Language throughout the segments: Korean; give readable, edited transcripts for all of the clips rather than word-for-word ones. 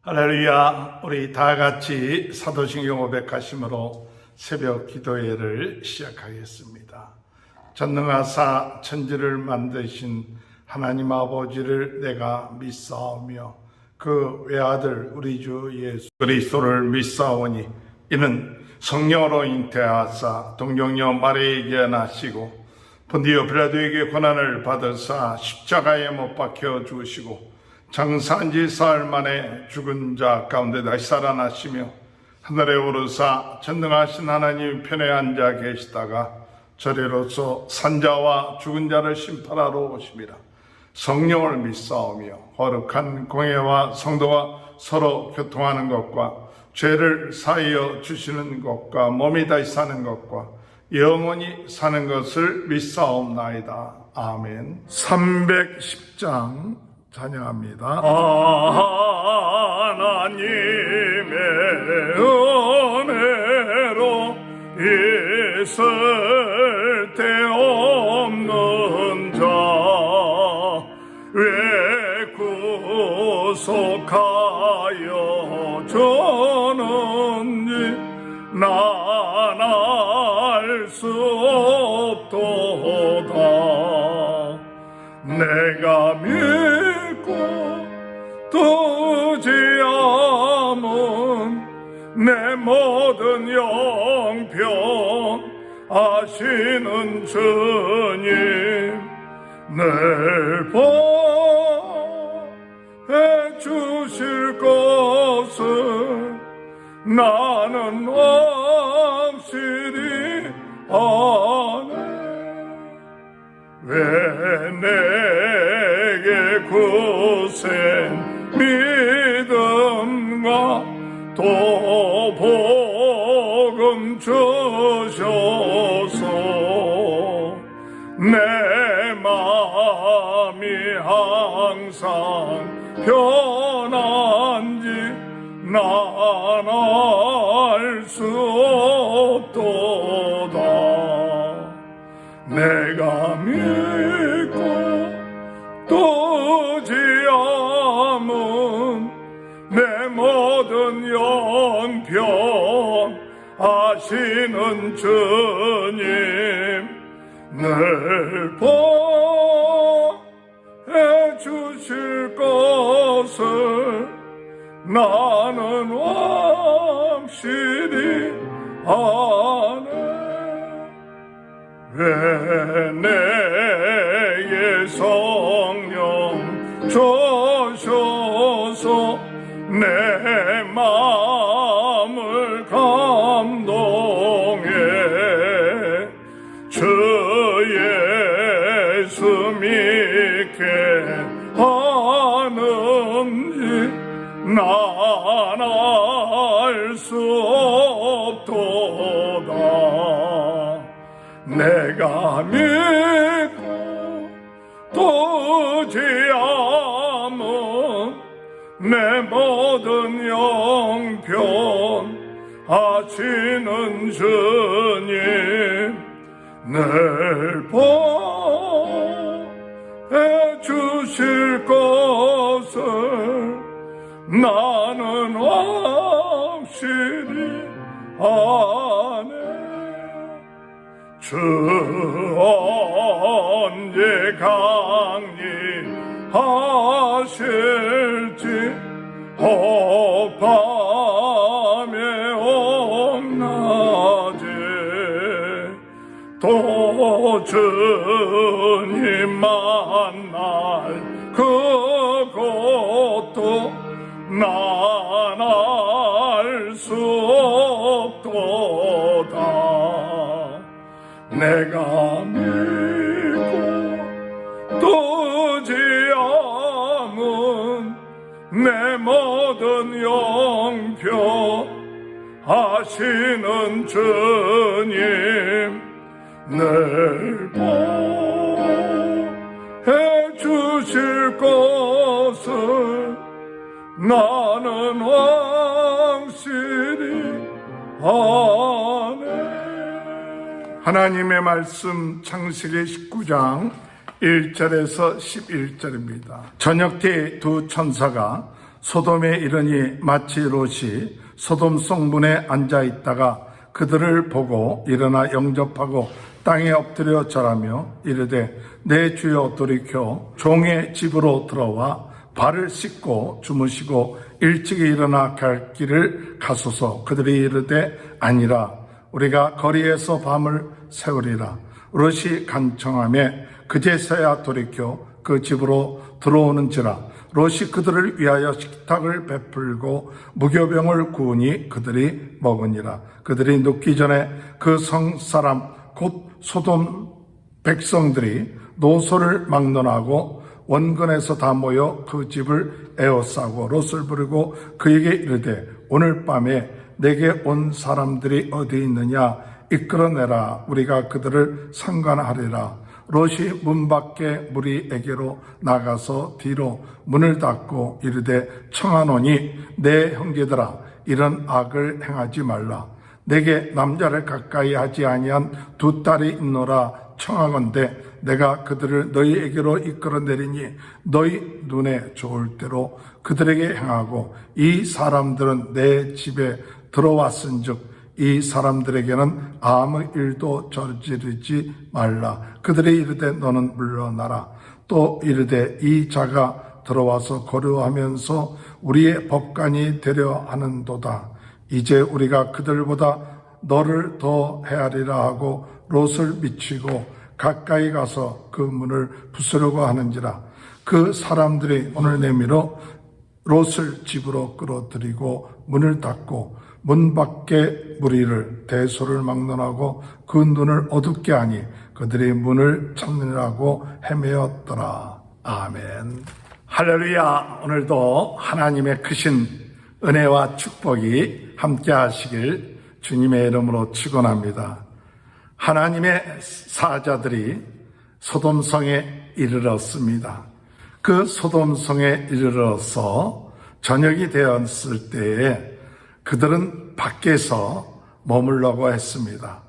할렐루야. 우리 다 같이 사도신경 500가심으로 새벽 기도회를 시작하겠습니다. 전능하사 천지를 만드신 하나님 아버지를 내가 믿사오며 그 외아들 우리 주 예수 그리스도를 믿사오니 이는 성령으로 잉태하사 동정녀 마리아에게 나시고 본디오 빌라도에게 고난을 받으사 십자가에 못 박혀 죽으시고 장사한 지 사흘 만에 죽은 자 가운데 다시 살아나시며 하늘에 오르사 전능하신 하나님 편에 앉아 계시다가 저리로서 산자와 죽은 자를 심판하러 오심이라. 성령을 믿사오며 거룩한 공회와 성도가 서로 교통하는 것과 죄를 사하여 주시는 것과 몸이 다시 사는 것과 영원히 사는 것을 믿사옵나이다. 아멘. 310장 찬양합니다. 하나님의 은혜로 있을 데 없는 자 왜 구속하여 주는지 난 알 수 없도다. 내가 믿고 두지 않은 내 모든 영병 아시는 주님 늘 보해 주실 것을 나는 확실히 아네. 왜 내게 굳센 믿음과 또 복음 주셔서 내 마음이 항상 편한지 난 알 수 없도다. 내가 믿고 두지 않은 내 모든 영병 아시는 주님 늘 보해 주실 것을 나는 확실히 아네. 왜 내게 성령 주셔서 내 마음을 감동해 주 예수 믿게 하는지 난 알 수 없도다. 내가 믿고 두지 않은 내 모든 영병 아시는 주님 늘 보해 주실 것을 나는 확실히 아네. 주 언제 강림하실지 혹밤에 옴낮에 또 주님 만날 그것도 난 알 수 없도다. 내가 믿고 두지 않은 내 모든 영병 아시는 주님 늘 보해 주실 것을 나는 확실히 아네. 하나님의 말씀 창세기 19장 1절에서 11절입니다. 저녁 때 두 천사가 소돔에 이르니 마치 롯이 소돔 성문에 앉아 있다가 그들을 보고 일어나 영접하고 땅에 엎드려 절하며 이르되 내 주여 돌이켜 종의 집으로 들어와 발을 씻고 주무시고 일찍이 일어나 갈 길을 가소서. 그들이 이르되 아니라 우리가 거리에서 밤을 새우리라. 롯이 간청하며 그제서야 돌이켜 그 집으로 들어오는지라. 롯이 그들을 위하여 식탁을 베풀고 무교병을 구우니 그들이 먹으니라. 그들이 눕기 전에 그 성사람 곧 소돔 백성들이 노소를 막론하고 원근에서 다 모여 그 집을 에워싸고 롯을 부르고 그에게 이르되 오늘 밤에 내게 온 사람들이 어디 있느냐 이끌어내라. 우리가 그들을 상관하리라. 롯이 문 밖에 무리에게로 나가서 뒤로 문을 닫고 이르되 청하노니 내 형제들아 이런 악을 행하지 말라. 내게 남자를 가까이 하지 아니한 두 딸이 있노라. 청하건대 내가 그들을 너희에게로 이끌어내리니 너희 눈에 좋을 대로 그들에게 행하고 이 사람들은 내 집에 들어왔은즉 이 사람들에게는 아무 일도 저지르지 말라. 그들이 이르되 너는 물러나라. 또 이르되 이 자가 들어와서 거류하면서 우리의 법관이 되려 하는도다. 이제 우리가 그들보다 너를 더 헤아리라 하고 롯을 미치고 가까이 가서 그 문을 부수려고 하는지라. 그 사람들이 오늘 내밀어 롯을 집으로 끌어들이고 문을 닫고 문 밖에 무리를 대소를 막론하고 그 눈을 어둡게 하니 그들이 문을 찾느라고 헤매었더라. 아멘. 할렐루야. 오늘도 하나님의 크신 은혜와 축복이 함께 하시길 주님의 이름으로 축원합니다. 하나님의 사자들이 소돔성에 이르렀습니다. 그 소돔성에 이르러서 저녁이 되었을 때에 그들은 밖에서 머물려고 했습니다.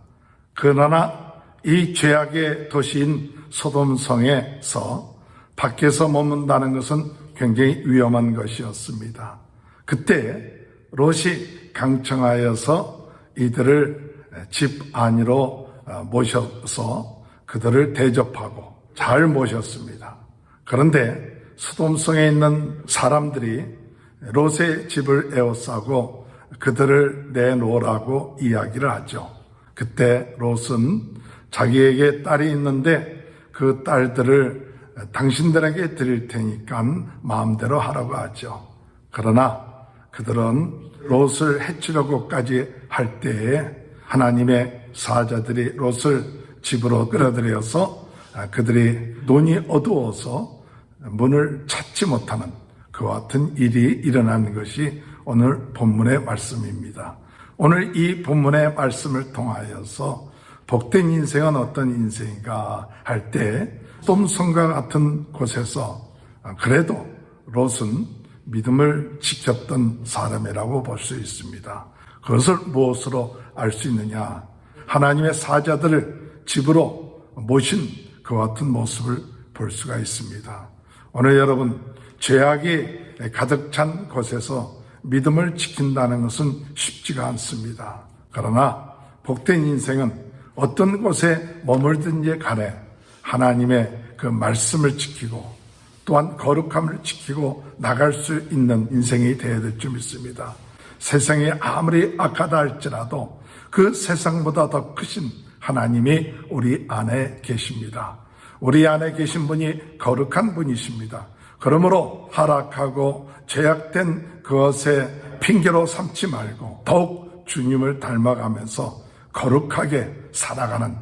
그러나 이 죄악의 도시인 소돔성에서 밖에서 머문다는 것은 굉장히 위험한 것이었습니다. 그때 롯이 강청하여서 이들을 집 안으로 모셔서 그들을 대접하고 잘 모셨습니다. 그런데 소돔성에 있는 사람들이 롯의 집을 에워싸고 그들을 내놓으라고 이야기를 하죠. 그때 롯은 자기에게 딸이 있는데 그 딸들을 당신들에게 드릴 테니까 마음대로 하라고 하죠. 그러나 그들은 롯을 해치려고까지 할 때에 하나님의 사자들이 롯을 집으로 끌어들여서 그들이 눈이 어두워서 문을 찾지 못하는 그와 같은 일이 일어나는 것이 오늘 본문의 말씀입니다. 오늘 이 본문의 말씀을 통하여서 복된 인생은 어떤 인생인가 할 때 소돔성과 같은 곳에서 그래도 롯은 믿음을 지켰던 사람이라고 볼 수 있습니다. 그것을 무엇으로 알 수 있느냐? 하나님의 사자들을 집으로 모신 그와 같은 모습을 볼 수가 있습니다. 오늘 여러분 죄악이 가득 찬 곳에서 믿음을 지킨다는 것은 쉽지가 않습니다. 그러나 복된 인생은 어떤 곳에 머물든지 간에 하나님의 그 말씀을 지키고 또한 거룩함을 지키고 나갈 수 있는 인생이 되어야 될 줄 믿습니다. 세상이 아무리 악하다 할지라도 그 세상보다 더 크신 하나님이 우리 안에 계십니다. 우리 안에 계신 분이 거룩한 분이십니다. 그러므로 하락하고 죄악된 그것에 핑계로 삼지 말고 더욱 주님을 닮아가면서 거룩하게 살아가는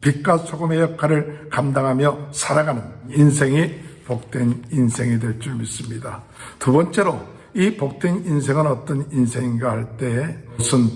빛과 소금의 역할을 감당하며 살아가는 인생이 복된 인생이 될 줄 믿습니다. 두 번째로 이 복된 인생은 어떤 인생인가 할 때 무슨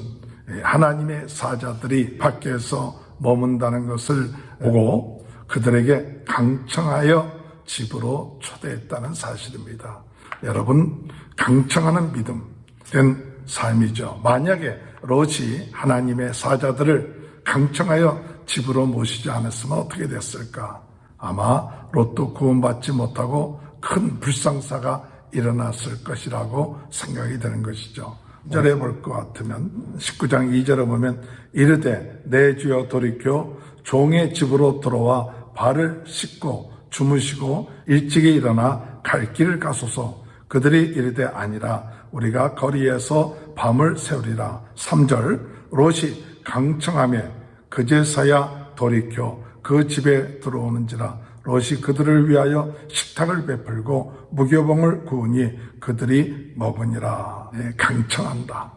하나님의 사자들이 밖에서 머문다는 것을 보고 그들에게 강청하여 집으로 초대했다는 사실입니다. 여러분, 강청하는 믿음 된 삶이죠. 만약에 롯이 하나님의 사자들을 강청하여 집으로 모시지 않았으면 어떻게 됐을까? 아마 롯도 구원받지 못하고 큰 불상사가 일어났을 것이라고 생각이 되는 것이죠. 2절에 볼 것 같으면 19장 2절에 보면 이르되 내 주여 돌이켜 종의 집으로 들어와 발을 씻고 주무시고 일찍이 일어나 갈 길을 가소서. 그들이 이르되 아니라 우리가 거리에서 밤을 새우리라. 3절 롯이 강청하며 그제서야 돌이켜 그 집에 들어오는지라. 롯이 그들을 위하여 식탁을 베풀고 무교봉을 구우니 그들이 먹으니라. 강청한다.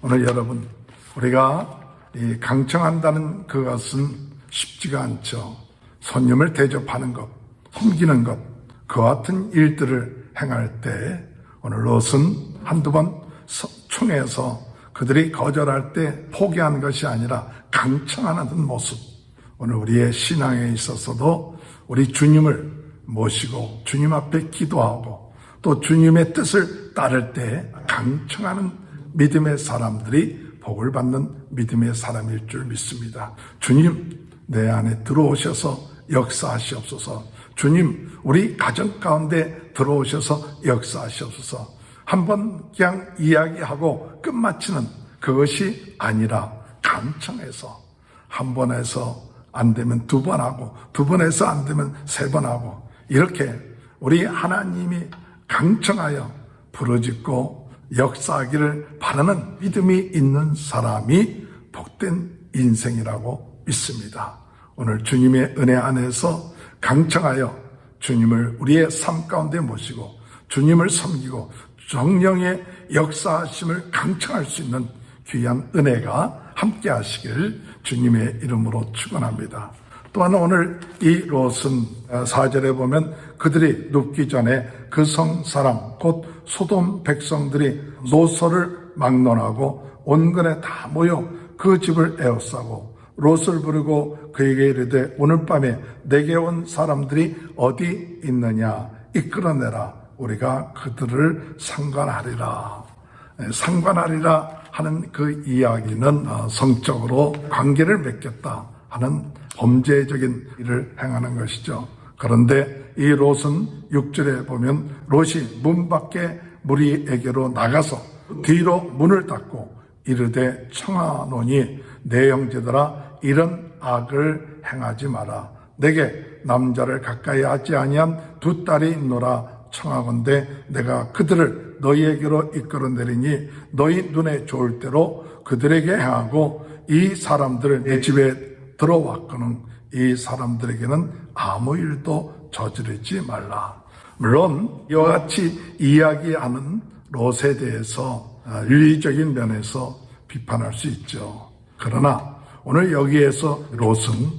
오늘 여러분 우리가 이 강청한다는 그것은 쉽지가 않죠. 손님을 대접하는 것, 섬기는 것, 그와 같은 일들을 행할 때 오늘 롯은 한두 번 총에서 그들이 거절할 때 포기한 것이 아니라 강청하는 모습. 오늘 우리의 신앙에 있어서도 우리 주님을 모시고 주님 앞에 기도하고 또 주님의 뜻을 따를 때 강청하는 믿음의 사람들이 복을 받는 믿음의 사람일 줄 믿습니다. 주님, 내 안에 들어오셔서 역사하시옵소서. 주님, 우리 가정 가운데 들어오셔서 역사하시옵소서. 한번 그냥 이야기하고 끝마치는 그것이 아니라 강청해서 한 번 해서 안 되면 두 번 하고 두 번 해서 안 되면 세 번 하고 이렇게 우리 하나님이 강청하여 부르짖고 역사하기를 바라는 믿음이 있는 사람이 복된 인생이라고 믿습니다. 오늘 주님의 은혜 안에서 강청하여 주님을 우리의 삶 가운데 모시고 주님을 섬기고 성령의 역사하심을 강청할 수 있는 귀한 은혜가 함께 하시길 주님의 이름으로 축원합니다. 또한 오늘 이 롯은 4절에 보면 그들이 눕기 전에 그 성 사람 곧 소돔 백성들이 노소를 막론하고 온건에 다 모여 그 집을 에워싸고 롯을 부르고 그에게 이르되 오늘 밤에 내게 온 사람들이 어디 있느냐 이끌어내라. 우리가 그들을 상관하리라. 상관하리라 하는 그 이야기는 성적으로 관계를 맺겠다 하는 범죄적인 일을 행하는 것이죠. 그런데 이 롯은 6절에 보면 롯이 문 밖에 무리에게로 나가서 뒤로 문을 닫고 이르되 청하노니 내 형제들아 이런 악을 행하지 마라. 내게 남자를 가까이 하지 아니한 두 딸이 있노라. 청하건대 내가 그들을 너희에게로 이끌어내리니 너희 눈에 좋을 대로 그들에게 행하고 이 사람들을 내 집에 들어왔거든 이 사람들에게는 아무 일도 저지르지 말라. 물론 이와 같이 이야기하는 롯에 대해서 윤리적인 면에서 비판할 수 있죠. 그러나 오늘 여기에서 롯은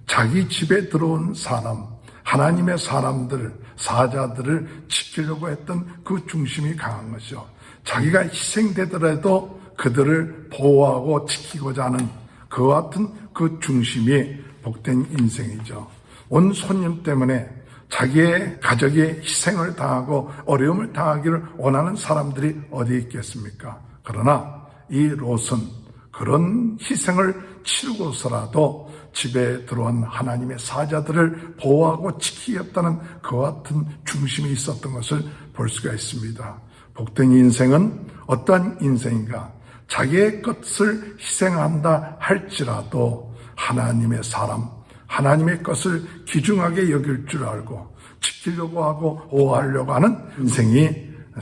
자기 집에 들어온 사람, 하나님의 사람들, 사자들을 지키려고 했던 그 중심이 강한 것이죠. 자기가 희생되더라도 그들을 보호하고 지키고자 하는 그와 같은 그 중심이 복된 인생이죠. 온 손님 때문에 자기의 가족이 희생을 당하고 어려움을 당하기를 원하는 사람들이 어디 있겠습니까? 그러나 이 롯은 그런 희생을 치르고서라도 집에 들어온 하나님의 사자들을 보호하고 지키겠다는 그와 같은 중심이 있었던 것을 볼 수가 있습니다. 복된 인생은 어떠한 인생인가? 자기의 것을 희생한다 할지라도 하나님의 사람, 하나님의 것을 귀중하게 여길 줄 알고 지키려고 하고 보호하려고 하는 인생이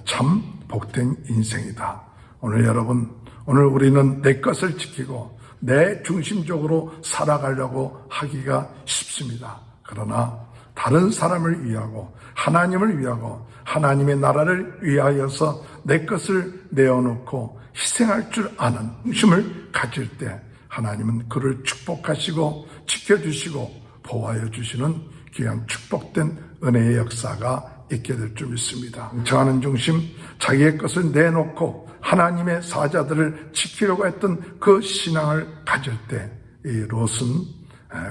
참 복된 인생이다. 오늘 여러분, 오늘 우리는 내 것을 지키고 내 중심적으로 살아가려고 하기가 쉽습니다. 그러나 다른 사람을 위하고 하나님을 위하고 하나님의 나라를 위하여서 내 것을 내어놓고 희생할 줄 아는 중심을 가질 때 하나님은 그를 축복하시고 지켜주시고 보호하여 주시는 귀한 축복된 은혜의 역사가 있게 될 줄 믿습니다. 정하는 중심, 자기의 것을 내놓고 하나님의 사자들을 지키려고 했던 그 신앙을 가질 때 이 롯은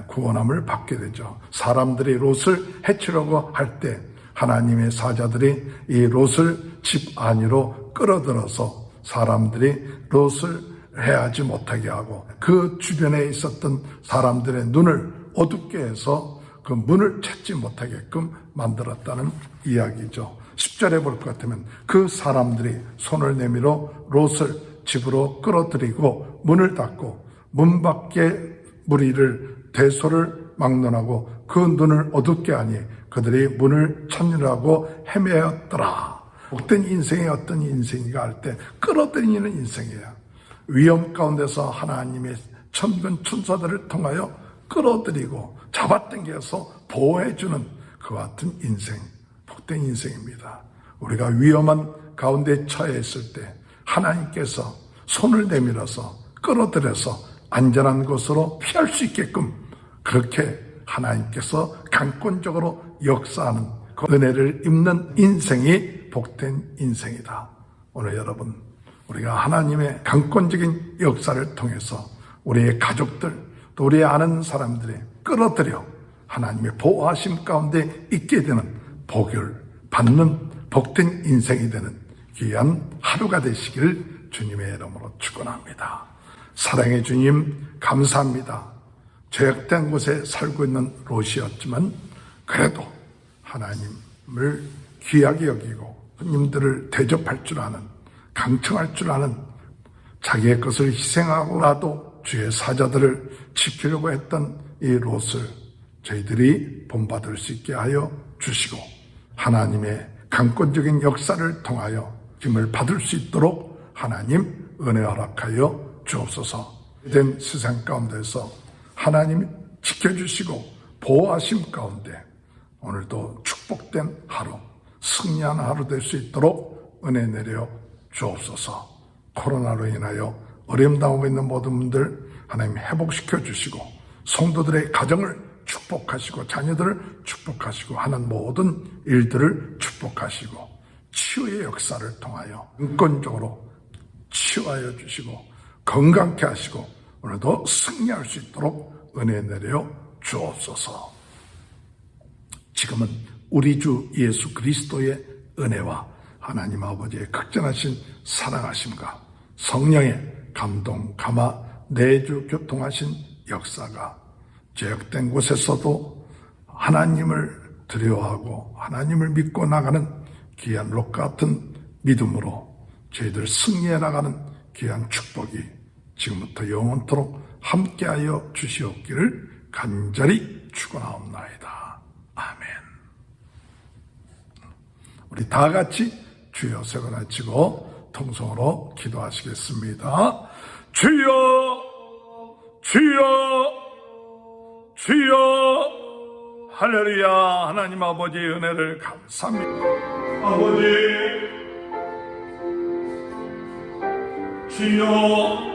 구원함을 받게 되죠. 사람들이 롯을 해치려고 할 때 하나님의 사자들이 이 롯을 집 안으로 끌어들어서 사람들이 롯을 해하지 못하게 하고 그 주변에 있었던 사람들의 눈을 어둡게 해서 그 문을 찾지 못하게끔 만들었다는 이야기죠. 10절에 볼 것 같으면 그 사람들이 손을 내밀어 롯을 집으로 끌어들이고 문을 닫고 문 밖에 무리를 대소를 막론하고 그 눈을 어둡게 하니 그들이 문을 찾느라고 헤매었더라. 복된 인생이 어떤 인생인가 할 때 끌어들이는 인생이에요. 위험 가운데서 하나님의 천군 천사들을 통하여 끌어들이고 잡아당겨서 보호해주는 그와 같은 인생, 복된 인생입니다. 우리가 위험한 가운데 처해 있을 때 하나님께서 손을 내밀어서 끌어들여서 안전한 곳으로 피할 수 있게끔 그렇게 하나님께서 강권적으로 역사하는 그 은혜를 입는 인생이 복된 인생이다. 오늘 여러분, 우리가 하나님의 강권적인 역사를 통해서 우리의 가족들 또 우리의 아는 사람들이 끌어들여 하나님의 보호하심 가운데 있게 되는 복을 받는 복된 인생이 되는 귀한 하루가 되시길 주님의 이름으로 축원합니다. 사랑의 주님 감사합니다. 죄악된 곳에 살고 있는 롯이었지만 그래도 하나님을 귀하게 여기고 손님들을 대접할 줄 아는, 강청할 줄 아는, 자기의 것을 희생하고라도 주의 사자들을 지키려고 했던 이 롯을 저희들이 본받을 수 있게 하여 주시고 하나님의 강권적인 역사를 통하여 힘을 받을 수 있도록 하나님 은혜 허락하여 주옵소서. 된 세상 가운데서 하나님이 지켜주시고 보호하심 가운데 오늘도 축복된 하루, 승리한 하루 될 수 있도록 은혜 내려 주옵소서. 코로나로 인하여 어려움 당하고 있는 모든 분들 하나님 회복시켜 주시고 성도들의 가정을 축복하시고 자녀들을 축복하시고 하는 모든 일들을 축복하시고 치유의 역사를 통하여 인권적으로 치유하여 주시고 건강케 하시고 오늘도 승리할 수 있도록 은혜 내려 주옵소서. 지금은 우리 주 예수 그리스도의 은혜와 하나님 아버지의 극전하신 사랑하심과 성령의 감동, 감화, 내주 교통하신 역사가 죄악된 곳에서도 하나님을 두려워하고 하나님을 믿고 나가는 귀한 롯 같은 믿음으로 저희들 승리해 나가는 귀한 축복이 지금부터 영원토록 함께하여 주시옵기를 간절히 축원하옵나이다. 아멘. 우리 다 같이 주여 세 번 외치고 통성으로 기도하시겠습니다. 주여, 주여, 주여. 할렐루야. 하나님 아버지의 은혜를 감사합니다. 아버지, 주여